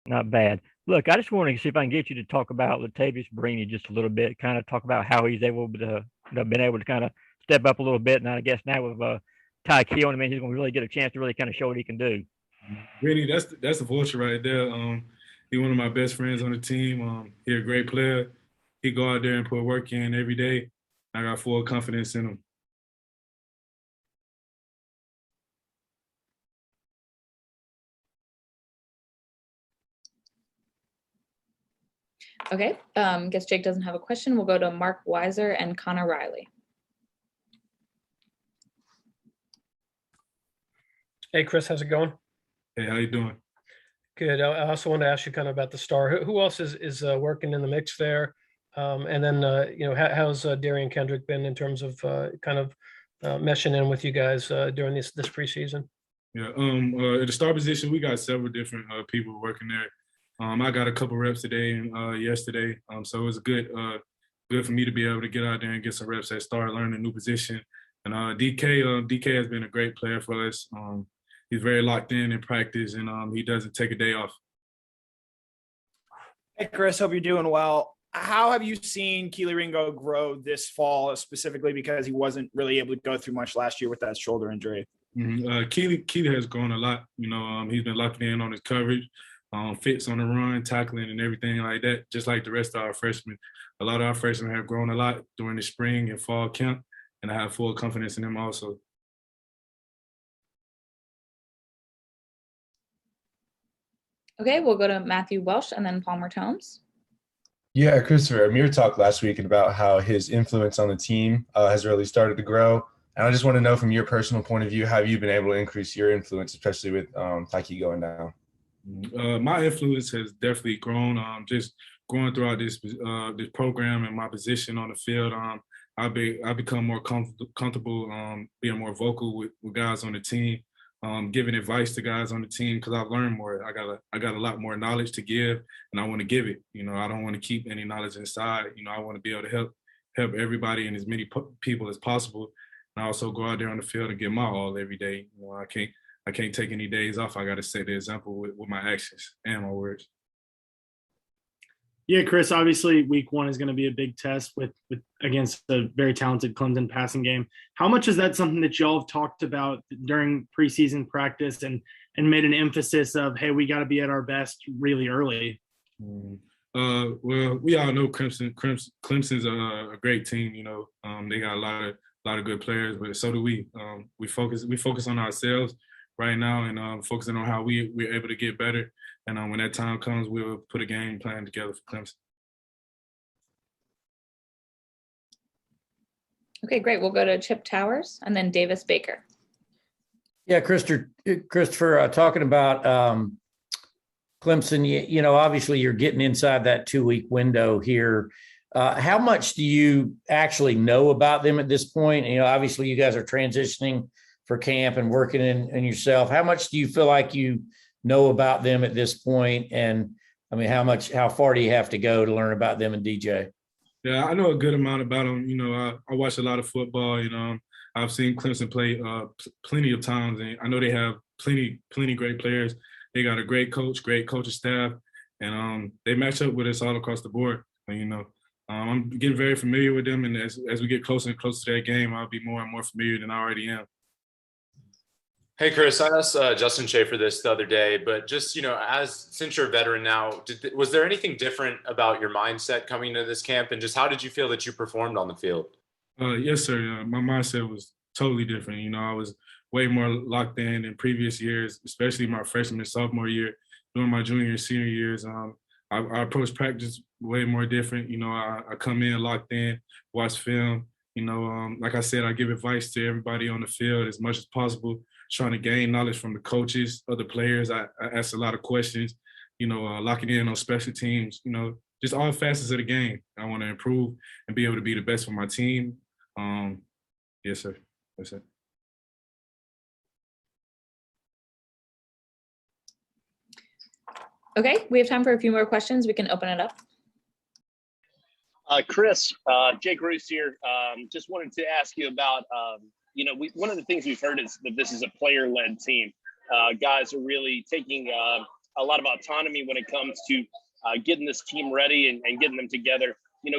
Not bad. Look, I just wanted to see if I can get you to talk about Latavius Brini just a little bit, kind of talk about how he's able to, been able to kind of step up a little bit. And I guess now with Ty Keelan, I mean, he's going to really get a chance to really kind of show what he can do. Really, that's the vulture right there. He one of my best friends on the team. He a great player. He go out there and put work in every day. I got full confidence in him. Okay, guess Jake doesn't have a question. We'll go to Mark Weiser and Connor Riley. Hey, Chris, how's it going? Hey, how you doing? Good. I also want to ask you kind of about the star. Who else is working in the mix there? And then, how's Darian Kendrick been in terms of meshing in with you guys during this preseason? Yeah. At the star position, we got several different people working there. I got a couple reps today and yesterday. So it was good for me to be able to get out there and get some reps at star, learn a new position. And DK has been a great player for us. He's very locked in practice, and he doesn't take a day off. Hey, Chris, hope you're doing well. How have you seen Kelee Ringo grow this fall, specifically because he wasn't really able to go through much last year with that shoulder injury? Kelee has grown a lot. He's been locking in on his coverage, fits on the run, tackling, and everything like that, just like the rest of our freshmen. A lot of our freshmen have grown a lot during the spring and fall camp, and I have full confidence in them also. Okay, we'll go to Matthew Welsh and then Palmer Tomes. Yeah, Christopher, Amir talked last week about how his influence on the team has really started to grow. And I just want to know from your personal point of view, how have you been able to increase your influence, especially with Tyke going down? My influence has definitely grown. Just growing throughout this program and my position on the field. I become more comfortable being more vocal with guys on the team. Giving advice to guys on the team because I've learned more. I got a lot more knowledge to give, and I want to give it. I don't want to keep any knowledge inside. I want to be able to help everybody and as many people as possible. And I also go out there on the field and give my all every day. I can't take any days off. I got to set the example with my actions and my words. Yeah, Chris, obviously week one is going to be a big test with against a very talented Clemson passing game. How much is that something that y'all have talked about during preseason practice and made an emphasis of, hey, we got to be at our best really early? Well, we all know Clemson's a great team. They got a lot of good players, but so do we. We focus on ourselves right now and focusing on how we're able to get better. And when that time comes, we'll put a game plan together for Clemson. Okay, great. We'll go to Chip Towers and then Davis Baker. Yeah, Christopher, talking about Clemson, obviously you're getting inside that 2-week window here. How much do you actually know about them at this point? Obviously you guys are transitioning for camp and working in yourself. How much do you feel like you know about them at this point? And I mean, how far do you have to go to learn about them and DJ? Yeah, I know a good amount about them. I watch a lot of football, I've seen Clemson play plenty of times, and I know they have plenty great players. They got a great coaching staff, and they match up with us all across the board. I'm getting very familiar with them, and as we get closer and closer to that game, I'll be more and more familiar than I already am. Hey, Chris, I asked Justin Schaefer this the other day, but just, since you're a veteran now, was there anything different about your mindset coming into this camp? And just how did you feel that you performed on the field? Yes, sir. My mindset was totally different. I was way more locked in previous years, especially my freshman and sophomore year. During my junior and senior years, I approach practice way more different. I come in locked in, watch film. Like I said, I give advice to everybody on the field as much as possible, trying to gain knowledge from the coaches, other players. I ask a lot of questions, locking in on special teams, just all facets of the game. I want to improve and be able to be the best for my team. Yes, sir. That's it. Okay, we have time for a few more questions. We can open it up. Chris, Jake Roos here. Just wanted to ask you about, one of the things we've heard is that this is a player-led team. Guys are really taking a lot of autonomy when it comes to getting this team ready and getting them together.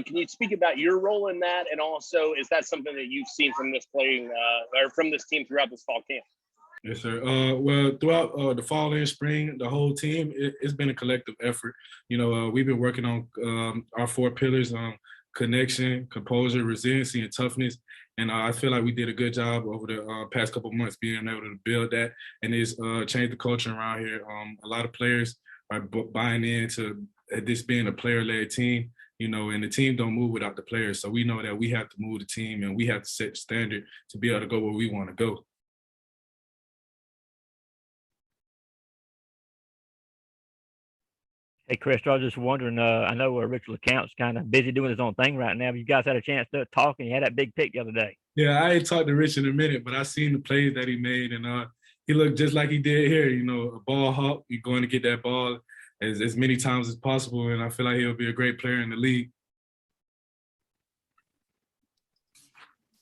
Can you speak about your role in that? And also, is that something that you've seen from this or from this team throughout this fall camp? Yes, sir. Well, throughout the fall and spring, the whole team, it's been a collective effort. We've been working on our 4 pillars: connection, composure, resiliency, and toughness. And I feel like we did a good job over the past couple of months being able to build that, and it's changed the culture around here. A lot of players are buying into this being a player-led team. And the team don't move without the players. So we know that we have to move the team and we have to set the standard to be able to go where we want to go. Hey, Chris, I was just wondering, I know Richard LeCount's kind of busy doing his own thing right now. Have you guys had a chance to talk, and he had that big pick the other day? Yeah, I ain't talked to Rich in a minute, but I seen the plays that he made, and he looked just like he did here. A ball hawk. You're going to get that ball as many times as possible, and I feel like he'll be a great player in the league.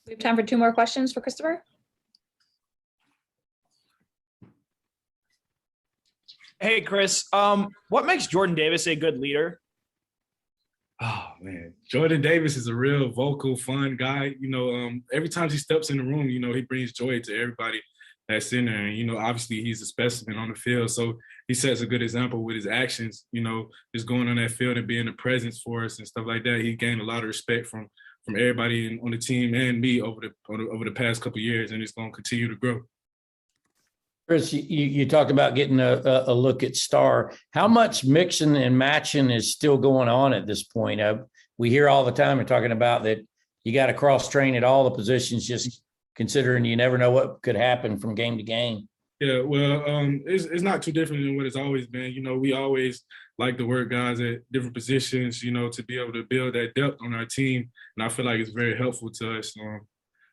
We have time for 2 more questions for Christopher. Hey, Chris, what makes Jordan Davis a good leader? Oh, man. Jordan Davis is a real vocal, fun guy. Every time he steps in the room, he brings joy to everybody that's in there. And, obviously he's a specimen on the field. So he sets a good example with his actions, just going on that field and being a presence for us and stuff like that. He gained a lot of respect from everybody on the team and me over the past couple of years, and it's going to continue to grow. Chris, you talked about getting a look at Star. How much mixing and matching is still going on at this point? We hear all the time and talking about that you got to cross train at all the positions, just considering you never know what could happen from game to game. Yeah, well, it's not too different than what it's always been. We always like to work guys at different positions, to be able to build that depth on our team, and I feel like it's very helpful to us.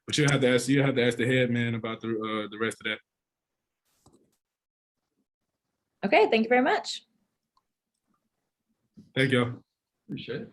But you have to ask the head man about the rest of that. Okay, thank you very much. Thank you. Appreciate it.